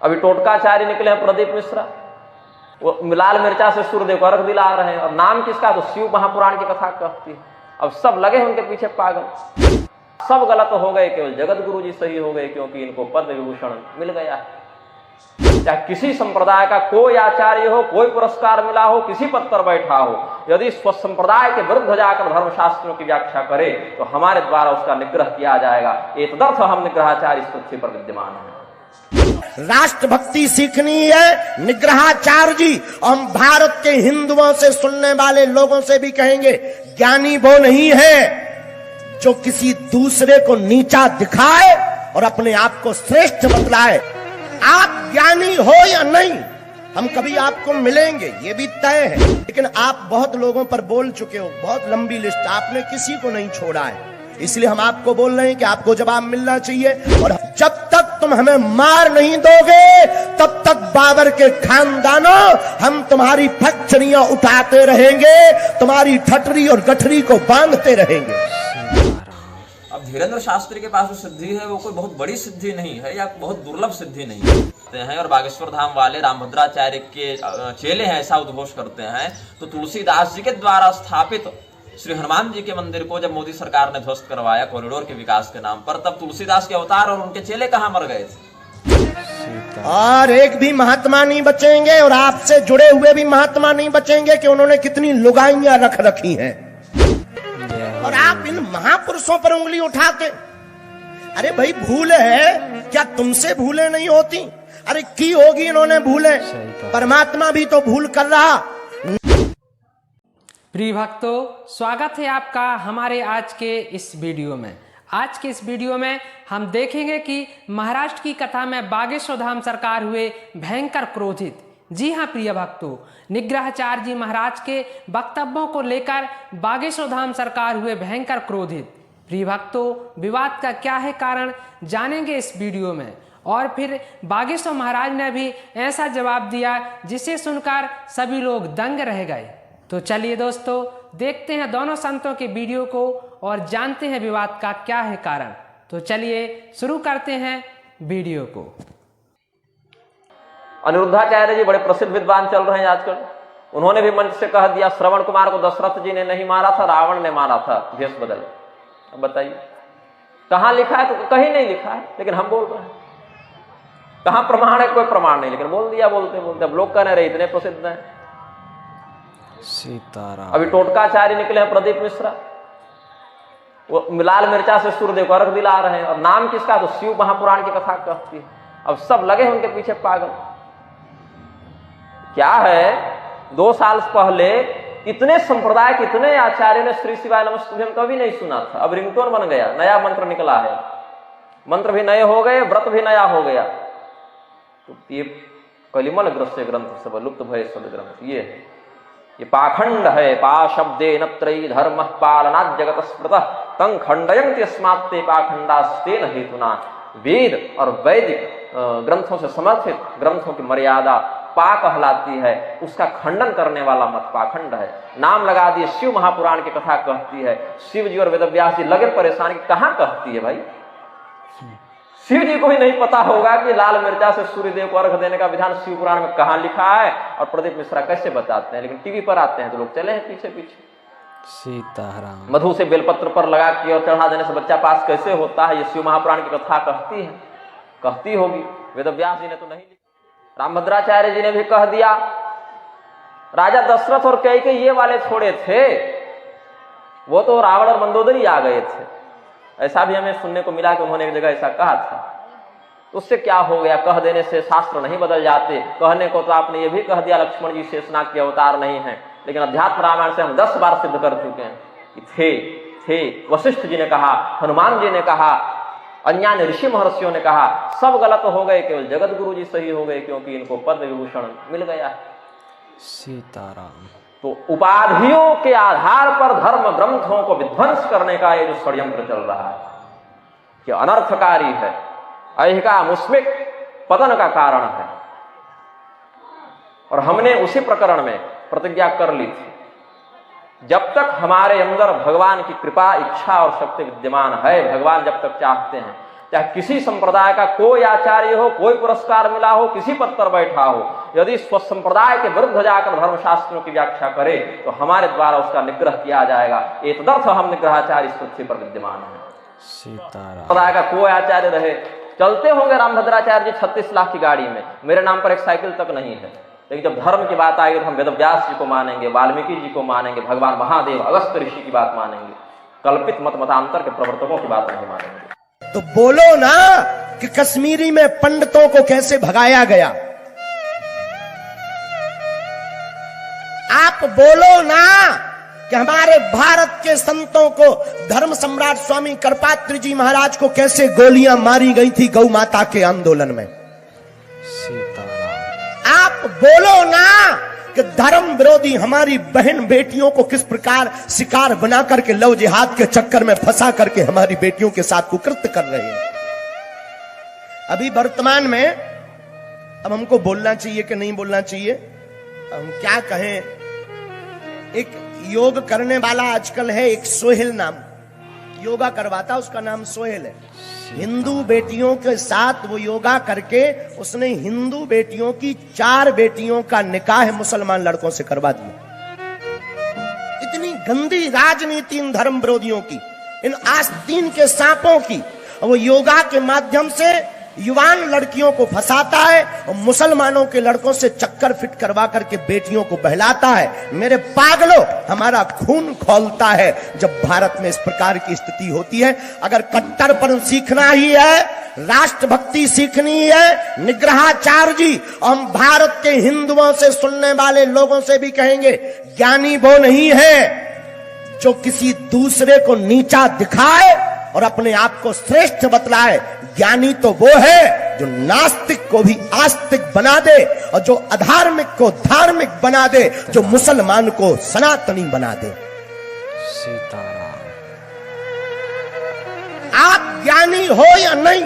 अभी टोटकाचार्य निकले हैं प्रदीप मिश्रा, वो लाल मिर्चा से सूर्यदेव को अर्घ दिला रहे हैं, और नाम किसका? तो शिव महापुराण की कथा कहती है। अब सब लगे उनके पीछे पागल, सब गलत हो गए, केवल जगत गुरु जी सही हो गए, क्योंकि इनको पद्म विभूषण मिल गया है। चाहे किसी संप्रदाय का कोई आचार्य हो, कोई पुरस्कार मिला हो, किसी पद पर बैठा हो, यदि स्वसंप्रदाय के विरुद्ध जाकर धर्मशास्त्रों की व्याख्या करे तो हमारे द्वारा उसका निग्रह किया जाएगा। एतदर्थ हम निग्रहाचार्य इस पृथ्वी पर विद्यमान है। राष्ट्रभक्ति सीखनी है निग्रहाचार्य जी। हम भारत के हिंदुओं से सुनने वाले लोगों से भी कहेंगे, ज्ञानी वो नहीं है जो किसी दूसरे को नीचा दिखाए और अपने आप को श्रेष्ठ बतलाए। आप ज्ञानी हो या नहीं, हम कभी आपको मिलेंगे, ये भी तय है। लेकिन आप बहुत लोगों पर बोल चुके हो, बहुत लंबी लिस्ट, आपने किसी को नहीं छोड़ा है। इसलिए हम आपको बोल रहे हैं कि आपको जवाब मिलना चाहिए, और जब तक तुम हमें मार नहीं दोगे तब तक बाबर के खानदानों हम तुम्हारी फक्चरियां उठाते रहेंगे, तुम्हारी ठटरी और गठरी को बांधते रहेंगे। अब धीरेन्द्र शास्त्री के पास जो सिद्धि है वो कोई बहुत बड़ी सिद्धि नहीं है, या बहुत दुर्लभ सिद्धि नहीं है। और बागेश्वर धाम वाले रामभद्राचार्य के चेले हैं ऐसा उद्घोष करते हैं, तो तुलसीदास जी के द्वारा स्थापित श्री हनुमान जी के मंदिर को जब मोदी सरकार ने ध्वस्त करवाया कॉरिडोर के विकास के नाम पर, तब तुलसीदास के अवतार और उनके चेले कहां मर गए थे? और एक भी महात्मा नहीं बचेंगे, और आपसे जुड़े हुए भी महात्मा नहीं बचेंगे कि उन्होंने कितनी लुगाइयां रख रखी हैं। और आप इन महापुरुषों पर उंगली उठाते, अरे भाई भूल है क्या? तुमसे भूले नहीं होती? अरे की होगी इन्होंने भूले, परमात्मा भी तो भूल कर रहा। प्रिय भक्तों, स्वागत है आपका हमारे आज के इस वीडियो में। आज के इस वीडियो में हम देखेंगे कि महाराष्ट्र की कथा में बागेश्वर धाम सरकार हुए भयंकर क्रोधित। जी हाँ प्रिय भक्तों, निग्रहाचार्य जी महाराज के वक्तव्यों को लेकर बागेश्वर धाम सरकार हुए भयंकर क्रोधित। प्रिय भक्तों, विवाद का क्या है कारण जानेंगे इस वीडियो में। और फिर बागेश्वर महाराज ने भी ऐसा जवाब दिया जिसे सुनकर सभी लोग दंग रह गए। तो चलिए दोस्तों, देखते हैं दोनों संतों के वीडियो को और जानते हैं विवाद का क्या है कारण। तो चलिए शुरू करते हैं वीडियो को। अनिरुद्धाचार्य जी बड़े प्रसिद्ध विद्वान चल रहे हैं आजकल, उन्होंने भी मंच से कह दिया श्रवण कुमार को दशरथ जी ने नहीं मारा था, रावण ने मारा था भेष बदल। अब बताइए कहां लिखा है? तो कहीं नहीं लिखा है, लेकिन हम बोल रहे हैं। कहां प्रमाण है? कोई प्रमाण नहीं, लेकिन बोल दिया बोलते बोलते। अब लोग कहने रहे इतने प्रसिद्ध हैं। सीताराम। अभी टोटकाचार्य निकले हैं प्रदीप मिश्रा, वो लाल मिर्चा से सूर्यदेव को अर्घ दिला रहे हैं, और नाम किसका? तो शिव महापुराण की कथा कहती है। अब सब लगे उनके पीछे पागल। क्या है, 2 साल पहले इतने संप्रदाय के इतने आचार्यों ने श्री शिवाय नमस्तुभ्यम कभी नहीं सुना था। अब रिंगटोन बन गया, नया मंत्र निकला है, मंत्र भी नए हो गए, व्रत भी नया हो गया। तो ये कलिमल ग्रस्त ग्रंथ सब लुप्त भय सद ग्रंथ ये है, ये पाखंड है। पा शब्दे नत्रयी धर्म पालनात् जगत स्मृतः तं खंडयन्ति अस्मात्ते पाखंडास्तेन हेतुना। वेद और वैदिक ग्रंथों से समर्थित ग्रंथों की मर्यादा पा कहलाती है, उसका खंडन करने वाला मत पाखंड है। नाम लगा दिए शिव महापुराण की कथा कहती है। शिव जी और वेदव्यास जी लगे परेशान कि कहां कहती है भाई? शिव जी को भी नहीं पता होगा कि लाल मिर्चा से सूर्यदेव को अर्घ देने का विधान शिव पुराण में कहां लिखा है, और प्रदीप मिश्रा कैसे बताते हैं। लेकिन टीवी पर आते हैं तो लोग चले हैं पीछे पीछे। सीताराम। मधु से बेलपत्र पर लगा के और चढ़ा देने से बच्चा पास कैसे होता है? ये शिव महापुराण की कथा कहती है, कहती होगी। वेदव्यास जी ने तो नहीं लिखा, रामभद्राचार्य जी ने भी कह दिया। राजा दशरथ और कैकेयी ये वाले थोड़े थे, वो तो रावण और मंदोदरी आ गए थे। ऐसा भी हमें सुनने को मिला कि उन्होंने एक जगह ऐसा कहा था। तो उससे क्या हो गया? कह देने से शास्त्र नहीं बदल जाते। कहने को तो आपने ये भी कह दिया लक्ष्मण जी शेषनाग के अवतार नहीं है, लेकिन अध्यात्म रामायण से हम 10 बार सिद्ध कर चुके हैं कि थे। वशिष्ठ जी ने कहा, हनुमान जी ने कहा, अन्य ऋषि महर्षियों ने कहा, सब गलत हो गए, केवल जगत गुरु जी सही हो गए, क्योंकि इनको पद्म विभूषण मिल गया है। सीताराम। तो उपाधियों के आधार पर धर्म ग्रंथों को विध्वंस करने का ये जो षड्यंत्र चल रहा है, कि अनर्थकारी है, ऐहिका मुस्मिक पतन का कारण है। और हमने उसी प्रकरण में प्रतिज्ञा कर ली थी, जब तक हमारे अंदर भगवान की कृपा, इच्छा और शक्ति विद्यमान है, भगवान जब तक चाहते हैं, चाहे किसी संप्रदाय का कोई आचार्य हो, कोई पुरस्कार मिला हो, किसी पद पर बैठा हो, यदि स्वसंप्रदाय के विरुद्ध जाकर धर्मशास्त्रों की व्याख्या करे तो हमारे द्वारा उसका निग्रह किया जाएगा। एतदर्थ हम निग्रहाचार्य इस पृथ्वी पर विद्यमान है। सीताराम। संप्रदाय का कोई आचार्य रहे, चलते होंगे रामभद्राचार्य जी 36 लाख की गाड़ी में, मेरे नाम पर एक साइकिल तक नहीं है, लेकिन जब धर्म की बात आएगी तो हम वेदव्यास जी को मानेंगे, वाल्मीकि जी को मानेंगे, भगवान महादेव अगस्त्य ऋषि की बात मानेंगे, कल्पित मतांतर के प्रवर्तकों की बात नहीं मानेंगे। तो बोलो ना कि कश्मीरी में पंडितों को कैसे भगाया गया। आप बोलो ना कि हमारे भारत के संतों को धर्म सम्राट स्वामी करपात्री जी महाराज को कैसे गोलियां मारी गई थी गौ माता के आंदोलन में। सीताराम। आप बोलो ना कि धर्म विरोधी हमारी बहन बेटियों को किस प्रकार शिकार बना करके लव जिहाद के चक्कर में फंसा करके हमारी बेटियों के साथ कुकृत्य कर रहे हैं। अभी वर्तमान में अब हमको बोलना चाहिए कि नहीं बोलना चाहिए, हम क्या कहें। एक योग करने वाला आजकल है, एक सोहेल नाम योगा करवाता, उसका नाम सोहेल है। हिंदू बेटियों के साथ वो योगा करके उसने हिंदू बेटियों की 4 बेटियों का निकाह मुसलमान लड़कों से करवा दिया। इतनी गंदी राजनीति इन धर्म विरोधियों की, इन आस्तीन के सांपों की। वो योगा के माध्यम से युवान लड़कियों को फंसाता है और मुसलमानों के लड़कों से चक्कर फिट करवा करके बेटियों को बहलाता है। मेरे पागलों, हमारा खून खौलता है जब भारत में इस प्रकार की स्थिति होती है। अगर कट्टरपन सीखना ही है, राष्ट्रभक्ति सीखनी है, निग्रहाचार्य जी हम भारत के हिंदुओं से सुनने वाले लोगों से भी कहेंगे, ज्ञानी वो नहीं है जो किसी दूसरे को नीचा दिखाए और अपने आप को श्रेष्ठ बतलाए। ज्ञानी तो वो है जो नास्तिक को भी आस्तिक बना दे और जो अधार्मिक को धार्मिक बना दे, जो मुसलमान को सनातनी बना दे। सीताराम। आप ज्ञानी हो या नहीं,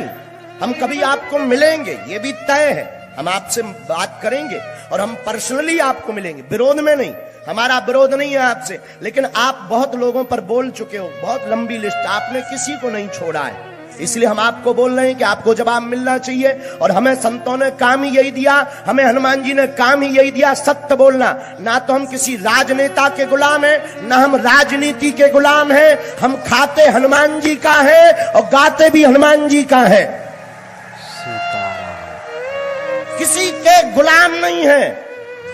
हम कभी आपको मिलेंगे, ये भी तय है। हम आपसे बात करेंगे और हम पर्सनली आपको मिलेंगे, विरोध में नहीं। हमारा विरोध नहीं है आपसे, लेकिन आप बहुत लोगों पर बोल चुके हो, बहुत लंबी लिस्ट, आपने किसी को नहीं छोड़ा है। इसलिए हम आपको बोल रहे हैं कि आपको जवाब मिलना चाहिए। और हमें संतों ने काम ही यही दिया, हमें हनुमान जी ने काम ही यही दिया, सत्य बोलना। ना तो हम किसी राजनेता के गुलाम हैं, ना हम राजनीति के गुलाम हैं। हम खाते हनुमान जी का है और गाते भी हनुमान जी का है, किसी के गुलाम नहीं है।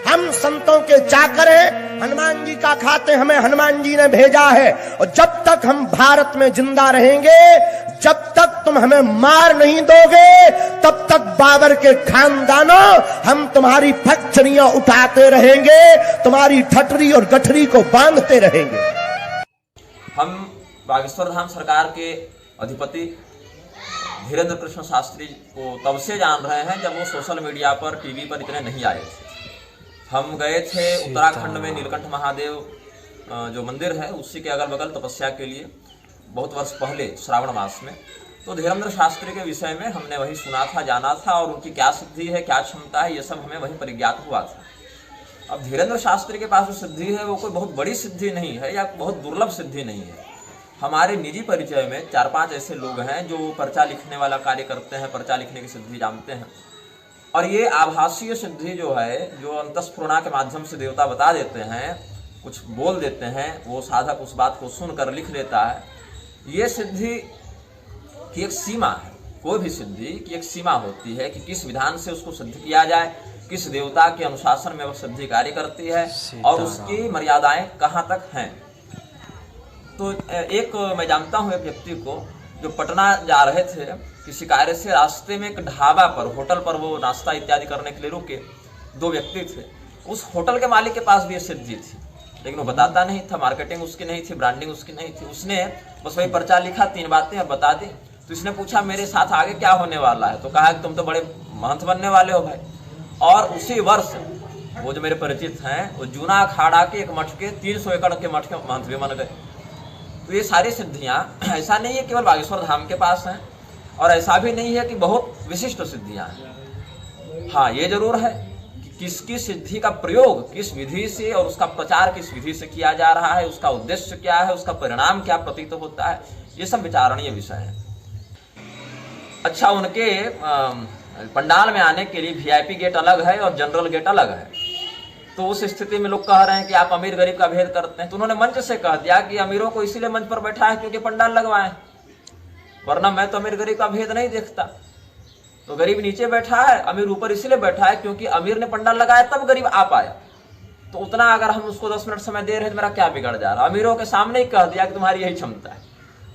हम संतों के चाकर हैं, हनुमान जी का खाते हमें हनुमान जी ने भेजा है। और जब तक हम भारत में जिंदा रहेंगे, जब तक तुम हमें मार नहीं दोगे, तब तक बाबर के खानदानों हम तुम्हारी फटचड़ियां उठाते रहेंगे, तुम्हारी ठटरी और गठरी को बांधते रहेंगे। हम बागेश्वर धाम सरकार के अधिपति धीरेन्द्र कृष्ण शास्त्री को तब से जान रहे हैं जब वो सोशल मीडिया पर, टीवी पर इतने नहीं आए थे। हम गए थे उत्तराखंड में नीलकंठ महादेव जो मंदिर है उसी के अगल बगल तपस्या के लिए बहुत वर्ष पहले श्रावण मास में। तो धीरेन्द्र शास्त्री के विषय में हमने वही सुना था, जाना था, और उनकी क्या सिद्धि है, क्या क्षमता है, ये सब हमें वही परिज्ञात हुआ था। अब धीरेन्द्र शास्त्री के पास जो सिद्धि है वो कोई बहुत बड़ी सिद्धि नहीं है या बहुत दुर्लभ सिद्धि नहीं है। हमारे निजी परिचय में 4-5 ऐसे लोग हैं जो पर्चा लिखने वाला कार्य करते हैं, पर्चा लिखने की सिद्धि जानते हैं। और ये आभासीय सिद्धि जो है, जो अंतस्फुरणा के माध्यम से देवता बता देते हैं, कुछ बोल देते हैं, वो साधक उस बात को सुनकर लिख लेता है। ये सिद्धि की एक सीमा है। कोई भी सिद्धि की एक सीमा होती है कि किस विधान से उसको सिद्ध किया जाए, किस देवता के अनुशासन में वह सिद्धि कार्य करती है और उसकी मर्यादाएं कहाँ तक हैं। तो एक मैं जानता हूँ एक व्यक्ति को जो पटना जा रहे थे किसी कार्य से, रास्ते में एक ढाबा पर, होटल पर वो नाश्ता इत्यादि करने के लिए रुके। 2 व्यक्ति थे। उस होटल के मालिक के पास भी ये सिद्धि थी, लेकिन वो बताता नहीं था, मार्केटिंग उसकी नहीं थी, ब्रांडिंग उसकी नहीं थी। उसने बस वही पर्चा लिखा, 3 बातें और बता दी। तो इसने पूछा मेरे साथ आगे क्या होने वाला है, तो कहा कि तुम तो बड़े महंत बनने वाले हो भाई। और उसी वर्ष वो जो मेरे परिचित हैं वो जूना अखाड़ा के एक मठ के 300 एकड़ के मठ के महंत भी बन गए। तो ये सारी सिद्धियां ऐसा नहीं है केवल बागेश्वर धाम के पास हैं, और ऐसा भी नहीं है कि बहुत विशिष्ट सिद्धियां हैं। हाँ, ये जरूर है कि किसकी सिद्धि का प्रयोग किस विधि से और उसका प्रचार किस विधि से किया जा रहा है, उसका उद्देश्य क्या है, उसका परिणाम क्या प्रतीत होता है, ये सब विचारणीय विषय है। अच्छा, उनके पंडाल में आने के लिए वीआईपी गेट अलग है और जनरल गेट अलग है। तो उस स्थिति में लोग कह रहे हैं कि आप अमीर गरीब का भेद करते हैं। तो उन्होंने मंच से कह दिया कि अमीरों को इसीलिए मंच पर बैठा है क्योंकि पंडाल लगवाए, वरना मैं तो अमीर गरीब का भेद नहीं देखता। तो गरीब नीचे बैठा है, अमीर ऊपर इसीलिए बैठा है क्योंकि अमीर ने पंडाल लगाया तब गरीब आ पाया। तो उतना अगर हम उसको 10 मिनट समय दे रहे हैं तो मेरा क्या बिगड़ जा रहा है? अमीरों के सामने ही कह दिया कि तुम्हारी यही क्षमता है।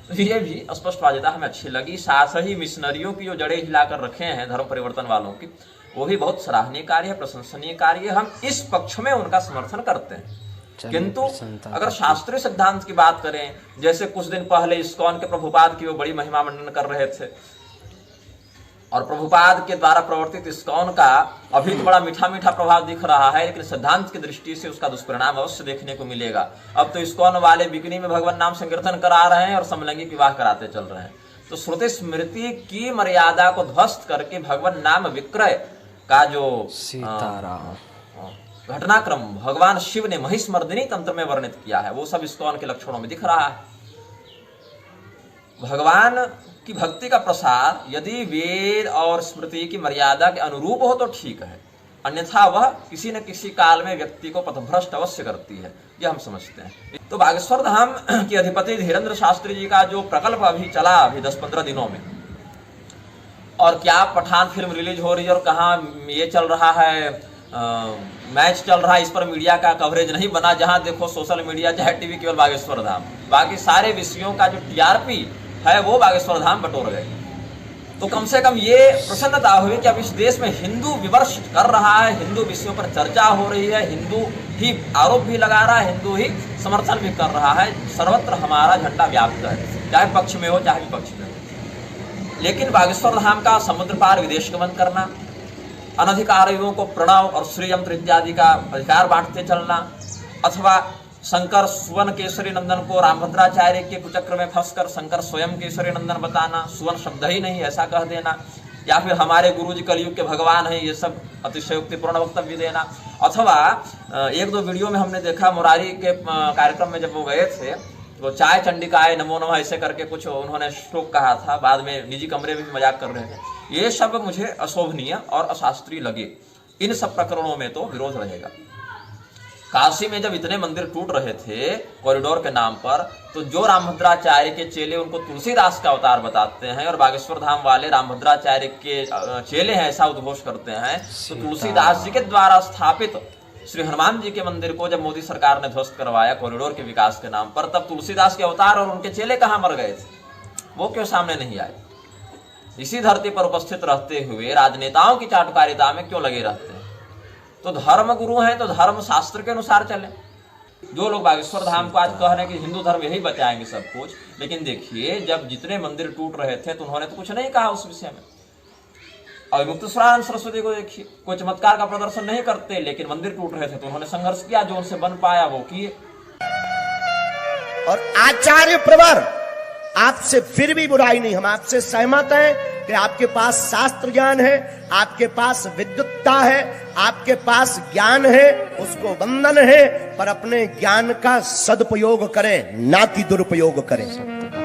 तो ये भी स्पष्टवादिता हमें अच्छी लगी। साथ ही मिशनरियों की जो जड़ें हिलाकर रखे हैं धर्म परिवर्तन वालों की, वो भी बहुत सराहनीय कार्य है, प्रशंसनीय कार्य है। हम इस पक्ष में उनका समर्थन करते हैं। किंतु अगर शास्त्रीय सिद्धांत की बात करें, जैसे कुछ दिन पहले इस्कॉन के प्रभुपाद की वो बड़ी महिमा मंडन कर रहे थे और प्रभुपाद के द्वारा प्रवर्तित इस्कॉन का अभी तो बड़ा मीठा मीठा प्रभाव दिख रहा है, लेकिन सिद्धांत की दृष्टि से उसका दुष्परिणाम अवश्य देखने को मिलेगा। अब तो इस्कॉन वाले बिकनी में भगवान नाम संकीर्तन करा रहे हैं और समलैंगिक विवाह कराते चल रहे हैं। तो श्रुति स्मृति की मर्यादा को ध्वस्त करके भगवान नाम विक्रय का जो घटनाक्रम भगवान शिव ने महिषमर्दिनी तंत्र में वर्णित किया है, वो सब इस्कॉन के लक्षणों में दिख रहा है। भगवान की भक्ति का प्रसार यदि वेद और स्मृति की मर्यादा के अनुरूप हो तो ठीक है, अन्यथा वह किसी न किसी काल में व्यक्ति को पथभ्रष्ट अवश्य करती है, यह हम समझते हैं। तो बागेश्वर धाम के अधिपति धीरेन्द्र शास्त्री जी का जो प्रकल्प अभी चला 10-15 दिनों में, और क्या पठान फिल्म रिलीज हो रही है और कहाँ ये चल रहा है, मैच चल रहा है, इस पर मीडिया का कवरेज नहीं बना। जहां देखो सोशल मीडिया चाहे टीवी, केवल बागेश्वर धाम, बाकी सारे विषयों का जो टीआरपी है वो बागेश्वर धाम बटोर गए। तो कम से कम ये प्रसन्नता हुई कि अब इस देश में हिंदू विमर्श कर रहा है, हिंदू विषयों पर चर्चा हो रही है, हिंदू ही आरोप भी लगा रहा है, हिंदू ही समर्थन भी कर रहा है। सर्वत्र हमारा झंडा व्याप्त है, चाहे पक्ष में हो चाहे विपक्ष में हो। लेकिन बागेश्वर धाम का समुद्र पार विदेश गमन करना, अनधिकारियों को प्रणव और श्री यंत्र इत्यादि का अधिकार बांटते चलना, अथवा शंकर सुवन केसरी नंदन को रामभद्राचार्य के कुचक्र में फंसकर शंकर स्वयं केसरी नंदन बताना, सुवन शब्द ही नहीं ऐसा कह देना, या फिर हमारे गुरु जी कलयुग के भगवान हैं, ये सब अतिशयोक्तिपूर्ण वक्तव्य देना। अथवा 1-2 वीडियो में हमने देखा मुरारी के कार्यक्रम में जब वो गए थे तो चाय चंडिकाय नमो नमः ऐसे करके कुछ उन्होंने श्लोक कहा था, बाद में निजी कमरे में भी मजाक कर रहे थे। ये सब मुझे अशोभनीय और अशास्त्रीय लगे। इन सब प्रकरणों में तो विरोध रहेगा। काशी में जब इतने मंदिर टूट रहे थे कॉरिडोर के नाम पर, तो जो रामभद्राचार्य के चेले उनको तुलसीदास का अवतार बताते हैं और बागेश्वर धाम वाले रामभद्राचार्य के चेले हैं ऐसा उद्घोष करते हैं, तो तुलसीदास जी के द्वारा स्थापित श्री हनुमान जी के मंदिर को जब मोदी सरकार ने ध्वस्त करवाया कॉरिडोर के विकास के नाम पर, तब तुलसीदास के अवतार और उनके चेले कहाँ मर गए थे? वो क्यों सामने नहीं आए? इसी धरती पर उपस्थित रहते हुए राजनेताओं की चाटुकारिता में क्यों लगे रहते हैं? तो धर्म गुरु हैं तो धर्म शास्त्र के अनुसार चले। जो लोग बागेश्वर धाम को आज कह रहे हैं कि हिंदू धर्म यही बचाएंगे सब कुछ, लेकिन देखिए जब जितने मंदिर टूट रहे थे तो उन्होंने तो कुछ नहीं कहा उस विषय में। और मुक्तेश्वरानंद सरस्वती को देखिए, कोई चमत्कार का प्रदर्शन नहीं करते, लेकिन मंदिर टूट रहे थे तो उन्होंने संघर्ष किया, जो उनसे बन पाया वो किए। और आचार्य प्रवर, आपसे फिर भी बुराई नहीं, हम आपसे सहमत हैं कि आपके पास शास्त्र ज्ञान है, आपके पास विद्वत्ता है, आपके पास ज्ञान है, उसको वंदन है, पर अपने ज्ञान का सदुपयोग करें, ना कि दुरुपयोग करें।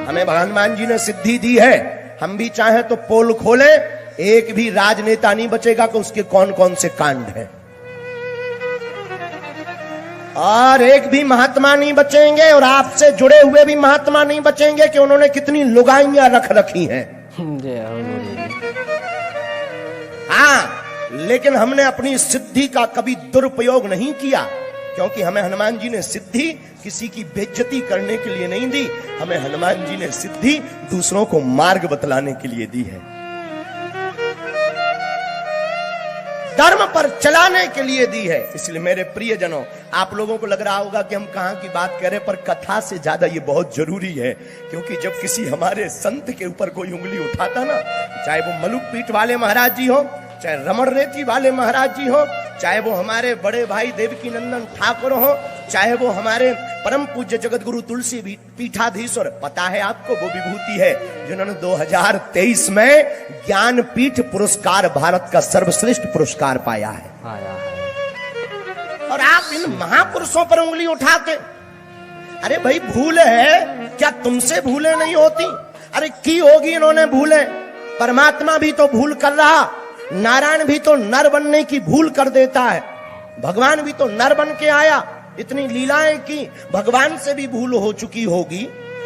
हमें हनुमान जी ने सिद्धि दी है, हम भी चाहें तो पोल खोले, एक भी राजनेता नहीं बचेगा कि उसके कौन कौन से कांड हैं, और एक भी महात्मा नहीं बचेंगे, और आपसे जुड़े हुए भी महात्मा नहीं बचेंगे कि उन्होंने कितनी लुगाइयां रख रखी हैं। हाँ, लेकिन हमने अपनी सिद्धि का कभी दुरुपयोग नहीं किया, क्योंकि हमें हनुमान जी ने सिद्धि किसी की बेइज्जती करने के लिए नहीं दी, हमें हनुमान जी ने सिद्धि दूसरों को मार्ग बतलाने के लिए दी है, धर्म पर चलाने के लिए दी है। इसलिए मेरे प्रियजनों, आप लोगों को लग रहा होगा कि हम कहां की बात करें, पर कथा से ज्यादा ये बहुत जरूरी है, क्योंकि जब किसी हमारे संत के ऊपर कोई उंगली उठाता ना, चाहे वो मलुक पीठ वाले महाराज जी हो, चाहे रमण रेती वाले महाराज जी हो, चाहे वो हमारे बड़े भाई देवकी नंदन ठाकुर हो, चाहे वो हमारे परम पूज्य जगत गुरु तुलसी पीठाधीश्वर, पता है आपको वो विभूति है जिन्होंने 2023 में ज्ञानपीठ पुरस्कार, भारत का सर्वश्रेष्ठ पुरस्कार पाया है। और आप इन महापुरुषों पर उंगली उठाते, अरे भाई भूल है क्या? तुमसे भूले नहीं होती? अरे की होगी इन्होंने भूले, परमात्मा भी तो भूल कर रहा, नारायण भी तो नर बनने की भूल कर देता है, भगवान भी तो नर बन के आया, इतनी लीलाएं की, भगवान से भी भूल हो चुकी होगी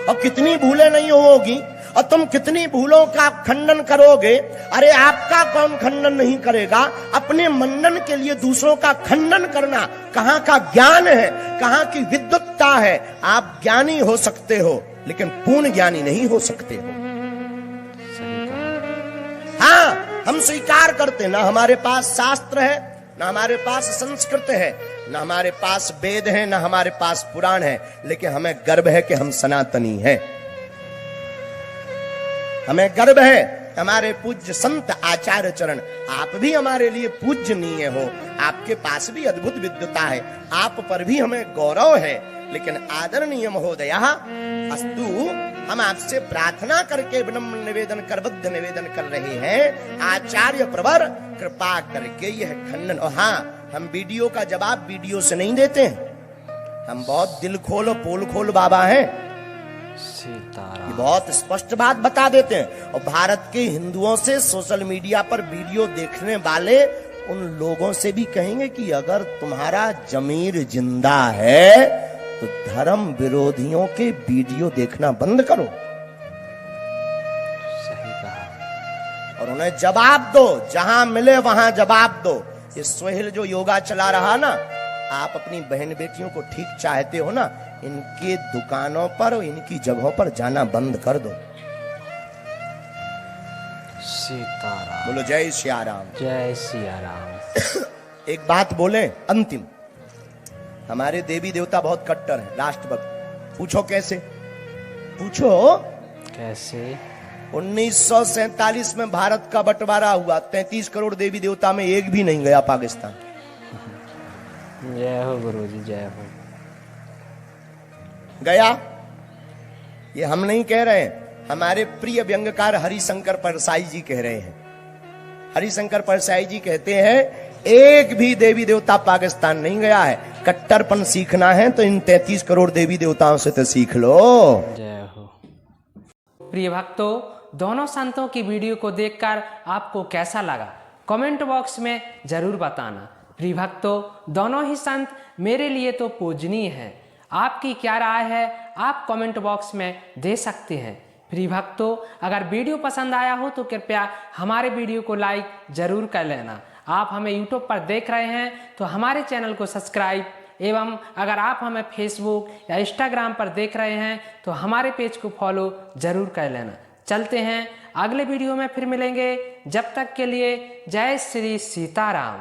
और कितनी भूलें नहीं होगी, और तुम कितनी भूलों का खंडन करोगे। अरे आपका कौन खंडन नहीं करेगा, अपने मंडन के लिए दूसरों का खंडन करना कहां का ज्ञान है, कहां की विद्वत्ता है। आप ज्ञानी हो सकते हो लेकिन पूर्ण ज्ञानी नहीं हो सकते हो। हाँ, हम स्वीकार करते ना हमारे पास शास्त्र है, ना हमारे पास संस्कृत है, ना हमारे पास वेद है, ना हमारे पास पुराण है, लेकिन हमें गर्व है कि हम सनातनी हैं। हमें गर्व है हमारे पूज्य संत आचार्य चरण, आप भी हमारे लिए पूजनीय हो, आपके पास भी अद्भुत विद्वता है, आप पर भी हमें गौरव है। लेकिन आदरणीय महोदया अस्तु, हम आपसे प्रार्थना करके विनम्र निवेदन कर बद्ध निवेदन कर रहे हैं, आचार्य प्रवर कृपा करके यह खंडन। और हाँ, हम वीडियो का जवाब वीडियो से नहीं देते हैं, हम बहुत दिल खोल पोल खोल बाबा हैं, सीताराम। बहुत स्पष्ट बात बता देते हैं। और भारत के हिंदुओं से सोशल मीडिया पर वीडियो देखने वाले उन लोगों से भी कहेंगे कि अगर तुम्हारा जमीर जिंदा है तो धर्म विरोधियों के वीडियो देखना बंद करो, सही कहा। और उन्हें जवाब दो, जहां मिले वहां जवाब दो। ये सोहेल जो योगा चला रहा ना, आप अपनी बहन बेटियों को ठीक चाहते हो ना, इनके दुकानों पर और इनकी जगहों पर जाना बंद कर दो। सीताराम। बोलो जय श्री राम। जय सिया राम। एक बात बोले अंतिम, हमारे देवी देवता बहुत कट्टर हैं, राष्ट्रभक्त। पूछो कैसे, पूछो। कैसे? 1947 में भारत का बंटवारा हुआ, 33 करोड़ देवी देवता में एक भी नहीं गया पाकिस्तान। जय हो गुरुजी, जय हो। गया? ये हम नहीं कह रहे हैं, हमारे प्रिय व्यंग्यकार हरिशंकर परसाई जी कह रहे हैं। हरिशंकर परसाई जी कहते हैं एक भी देवी देवता पाकिस्तान नहीं गया है। कट्टरपन सीखना है तो इन 33 करोड़ देवी देवताओं से तो सीख लो। जय हो। प्रिय भक्तों, दोनों संतों की वीडियो को देखकर आपको कैसा लगा कमेंट बॉक्स में जरूर बताना। प्रिय भक्तों, दोनों ही संत मेरे लिए तो पूजनीय हैं। आपकी क्या राय है आप कमेंट बॉक्स में दे सकते हैं। प्रिय भक्तों, अगर वीडियो पसंद आया हो तो कृपया हमारे वीडियो को लाइक जरूर कर लेना। आप हमें यूट्यूब पर देख रहे हैं तो हमारे चैनल को सब्सक्राइब, एवं अगर आप हमें फेसबुक या इंस्टाग्राम पर देख रहे हैं तो हमारे पेज को फॉलो जरूर कर लेना। चलते हैं, अगले वीडियो में फिर मिलेंगे। जब तक के लिए जय श्री सीताराम।